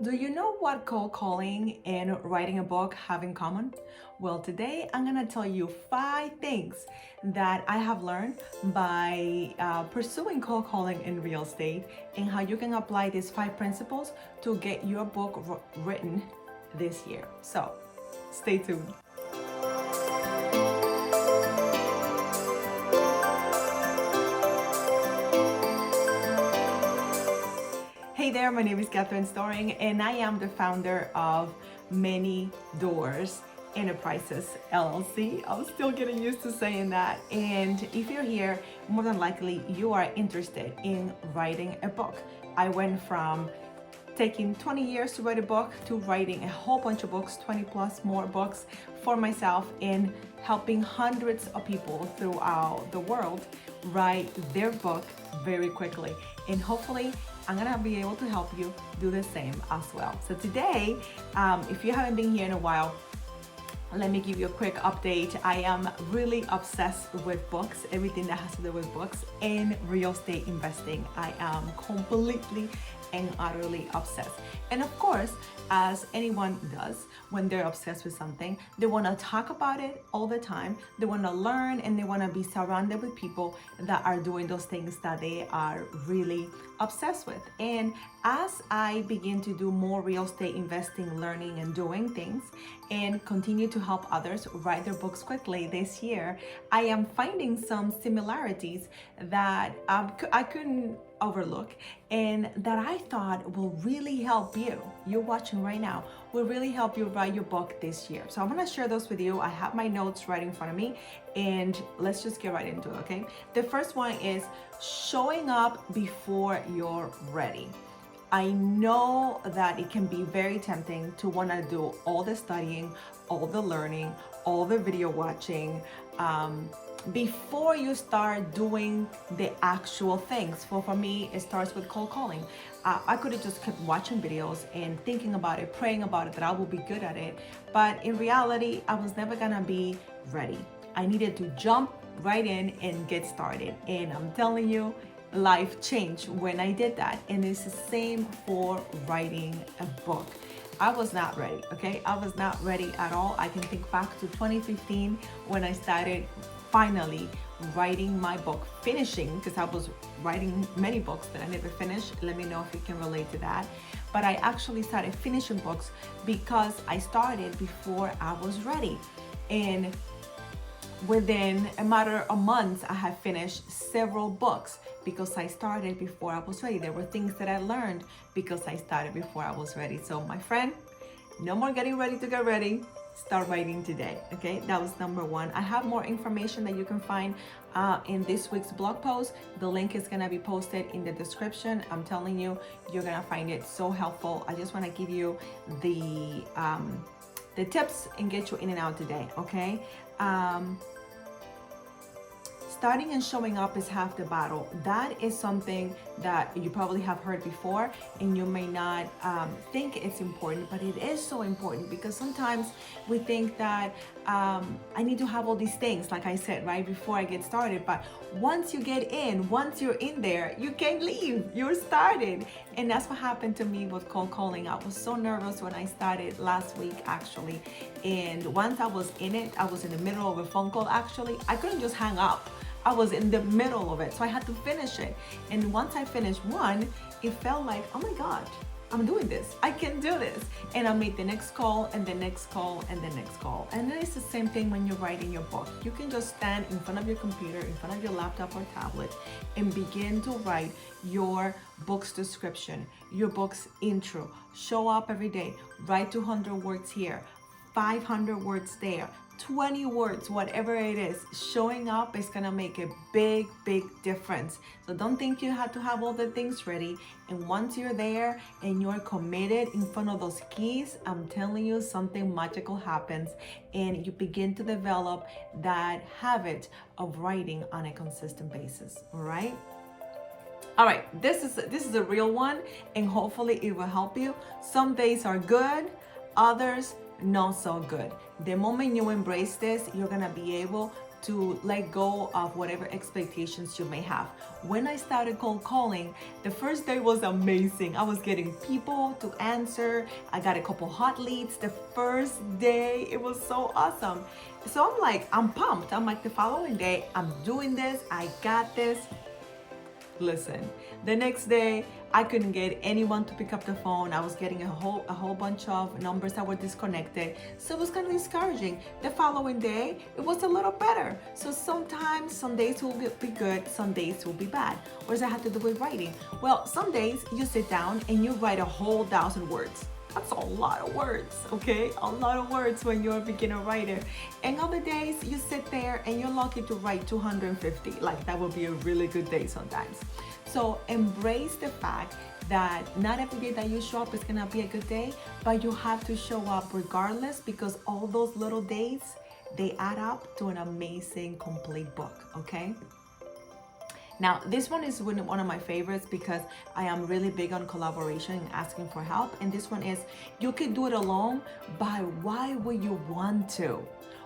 Do you know what cold calling and writing a book have in common? Well, today I'm gonna tell you 5 things that I have learned by pursuing cold calling in real estate and how you can apply these 5 principles to get your book written this year. So, stay tuned. Hey there, my name is Catherine Storing, and I am the founder of Many Doors Enterprises LLC. I'm still getting used to saying that. And if you're here, more than likely you are interested in writing a book. I went from taking 20 years to write a book to writing a whole bunch of books, 20 plus more books for myself, and helping hundreds of people throughout the world write their book very quickly. And hopefully I'm gonna be able to help you do the same as well. So today, if you haven't been here in a while, let me give you a quick update. I am really obsessed with books, everything that has to do with books and real estate investing. I am completely and utterly obsessed. And of course, as anyone does, when they're obsessed with something, they want to talk about it all the time. They want to learn and they want to be surrounded with people that are doing those things that they are really obsessed with. And as I begin to do more real estate investing, learning and doing things and continue to help others write their books quickly this year, I am finding some similarities that I couldn't overlook and that I thought will really help you. You're watching right now, will really help you write your book this year. So I'm gonna share those with you. I have my notes right in front of me and let's just get right into it, okay? The first one is showing up before you're ready. I know that it can be very tempting to want to do all the studying, all the learning, all the video watching, before you start doing the actual things. For me, it starts with cold calling. I could have just kept watching videos and thinking about it, praying about it, that I will be good at it. But in reality, I was never gonna be ready. I needed to jump right in and get started. And I'm telling you, life changed when I did that. And it's the same for writing a book. I was not ready, okay? I was not ready at all. I can think back to 2015 when I started finally writing my book, finishing, because I was writing many books that I never finished. Let me know if you can relate to that. But I actually started finishing books because I started before I was ready. And within a matter of months, I have finished several books because I started before I was ready. There were things that I learned because I started before I was ready. So my friend, no more getting ready to get ready. Start writing today, okay? That was number one. I have more information that you can find in this week's blog post. The link is gonna be posted in the description. I'm telling you, you're gonna find it so helpful. I just wanna give you the tips and get you in and out today, okay? Starting and showing up is half the battle. That is something that you probably have heard before and you may not think it's important, but it is so important because sometimes we think that I need to have all these things, like I said, right before I get started. But once you get in, once you're in there, you can't leave. You're started. And that's what happened to me with cold calling. I was so nervous when I started last week, actually. And once I was in it, I was in the middle of a phone call, actually. I couldn't just hang up. I was in the middle of it, so I had to finish it. And once I finished one, it felt like, oh my God, I'm doing this. I can do this. And I made the next call and the next call and the next call. And then it's the same thing when you're writing your book. You can just stand in front of your computer, in front of your laptop or tablet, and begin to write your book's description, your book's intro. Show up every day. Write 200 words here, 500 words there, 20 words, whatever it is. Showing up is gonna make a big, big difference. So don't think you have to have all the things ready. And once you're there and you're committed in front of those keys, I'm telling you, something magical happens and you begin to develop that habit of writing on a consistent basis, all right? All right, this is a real one and hopefully it will help you. Some days are good, others not so good. The moment you embrace this, you're gonna be able to let go of whatever expectations you may have. When I started cold calling, the first day was amazing. I was getting people to answer. I got a couple hot leads the first day. It was so awesome. So I'm like, I'm pumped. I'm like, the following day, I'm doing this. I got this. Listen, the next day I couldn't get anyone to pick up the phone. I was getting a whole bunch of numbers that were disconnected. So it was kind of discouraging. The following day, it was a little better. So sometimes, some days will be good, some days will be bad. What does that have to do with writing? Well, some days you sit down and you write a whole 1,000 words. That's a lot of words, okay? A lot of words when you're a beginner writer. And other days you sit there and you're lucky to write 250. Like, that would be a really good day sometimes. So embrace the fact that not every day that you show up is gonna be a good day, but you have to show up regardless, because all those little days, they add up to an amazing complete book, okay? Now, this one is one of my favorites because I am really big on collaboration and asking for help. And this one is, you can do it alone, but why would you want to?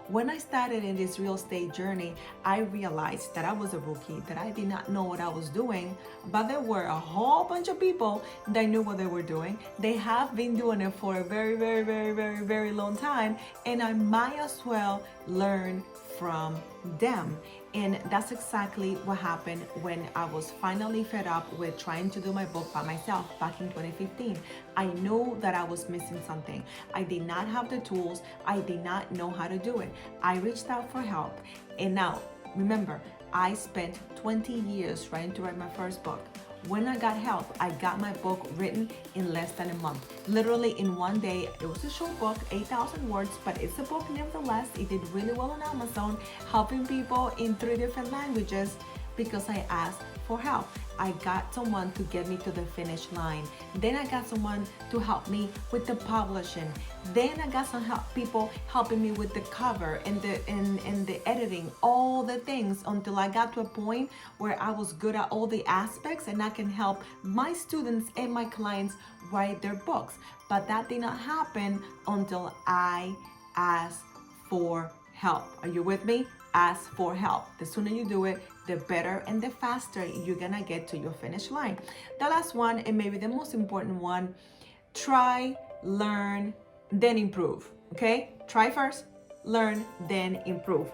When I started in this real estate journey, I realized that I was a rookie, that I did not know what I was doing, but there were a whole bunch of people that knew what they were doing. They have been doing it for a very, very, very, very, very long time, and I might as well learn from them. And that's exactly what happened when I was finally fed up with trying to do my book by myself back in 2015. I knew that I was missing something. I did not have the tools. I did not know how to do it. I reached out for help. And now, remember, I spent 20 years trying to write my first book. When I got help, I got my book written in less than a month. Literally in one day. It was a short book, 8,000 words, but it's a book nevertheless. It did really well on Amazon, helping people in 3 different languages because I asked for help. I got someone to get me to the finish line. Then I got someone to help me with the publishing. Then I got some people helping me with the cover and the editing, all the things, until I got to a point where I was good at all the aspects and I can help my students and my clients write their books. But that did not happen until I asked for help. Are you with me? Ask for help. The sooner you do it, the better and the faster you're gonna get to your finish line. The last one, and maybe the most important one, try, learn, then improve. Okay? Try first, learn, then improve.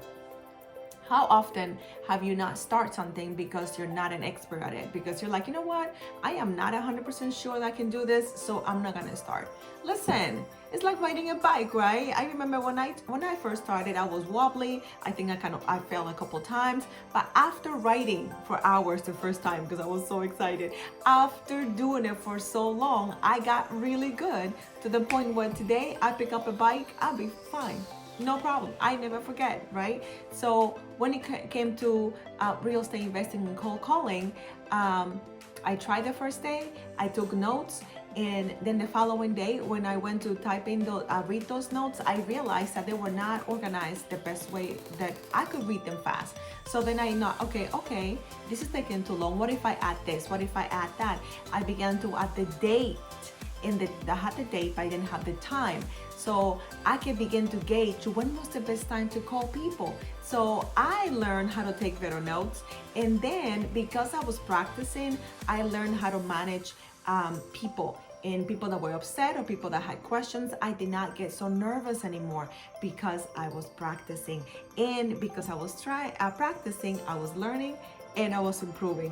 How often have you not started something because you're not an expert at it? Because you're like, you know what? I am not 100% sure that I can do this, so I'm not gonna start. Listen, it's like riding a bike, right? I remember when I first started, I was wobbly. I think I fell a couple times. But after riding for hours the first time, because I was so excited, after doing it for so long, I got really good to the point where today I pick up a bike, I'll be fine. No problem. I never forget, right? So when it came to real estate investing and cold calling, I tried the first day, I took notes, and then the following day when I went to type in read those notes, I realized that they were not organized the best way that I could read them fast. So then I know, okay, this is taking too long. What if I add this? What if I add that? I began to add the date. I had the date, but I didn't have the time. So I can begin to gauge when was the best time to call people. So I learned how to take better notes. And then because I was practicing, I learned how to manage people, and people that were upset or people that had questions. I did not get so nervous anymore because I was practicing. And because I was practicing, I was learning and I was improving.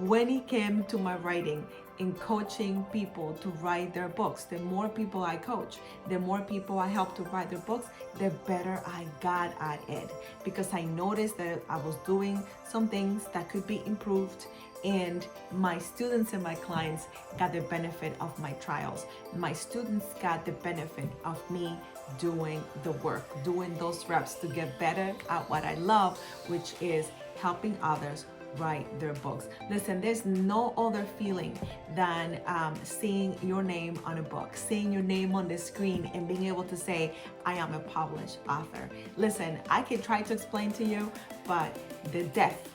When it came to my writing and coaching people to write their books, the more people I coach, the more people I help to write their books, the better I got at it, because I noticed that I was doing some things that could be improved, and my students and my clients got the benefit of my trials. My students got the benefit of me doing the work, doing those reps to get better at what I love, which is helping others write their books. Listen, there's no other feeling than seeing your name on a book, seeing your name on the screen and being able to say, I am a published author. Listen, I can try to explain to you, but the depth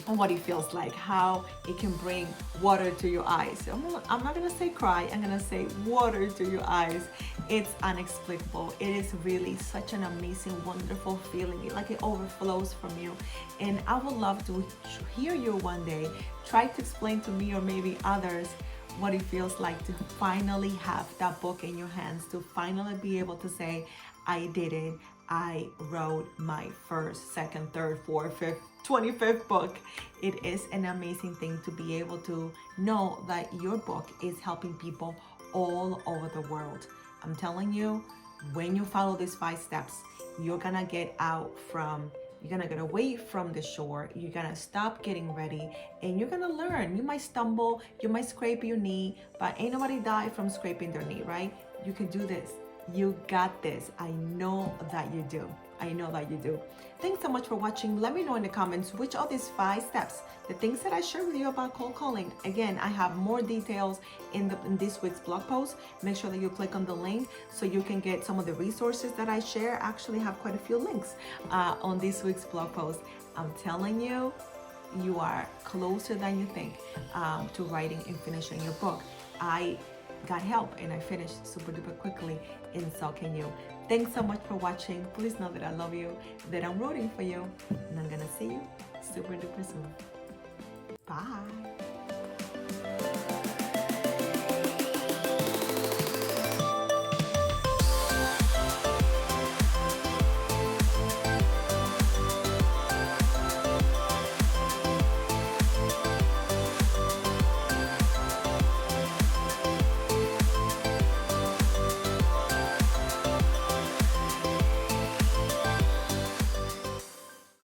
and what it feels like, how it can bring water to your eyes. I'm not gonna say cry, I'm gonna say water to your eyes. It's unexplicable. It is really such an amazing, wonderful feeling. Like it overflows from you. And I would love to hear you one day. Try to explain to me or maybe others what it feels like to finally have that book in your hands, to finally be able to say, I did it. I wrote my first, second, third, fourth, fifth, 25th book. It is an amazing thing to be able to know that your book is helping people all over the world. I'm telling you, when you follow these 5 steps, you're gonna get away from the shore. You're gonna stop getting ready and you're gonna learn. You might stumble, you might scrape your knee, but ain't nobody died from scraping their knee, right? You can do this. You got this. I know that you do. I know that you do. Thanks so much for watching. Let me know in the comments which of these 5 steps, the things that I shared with you about cold calling. Again, I have more details in this week's blog post. Make sure that you click on the link so you can get some of the resources that I share. I actually have quite a few links on this week's blog post. I'm telling you, you are closer than you think to writing and finishing your book. I got help and I finished super duper quickly, and so can you. Thanks so much for watching. Please know that I love you, that I'm rooting for you, and I'm gonna see you super duper soon. Bye.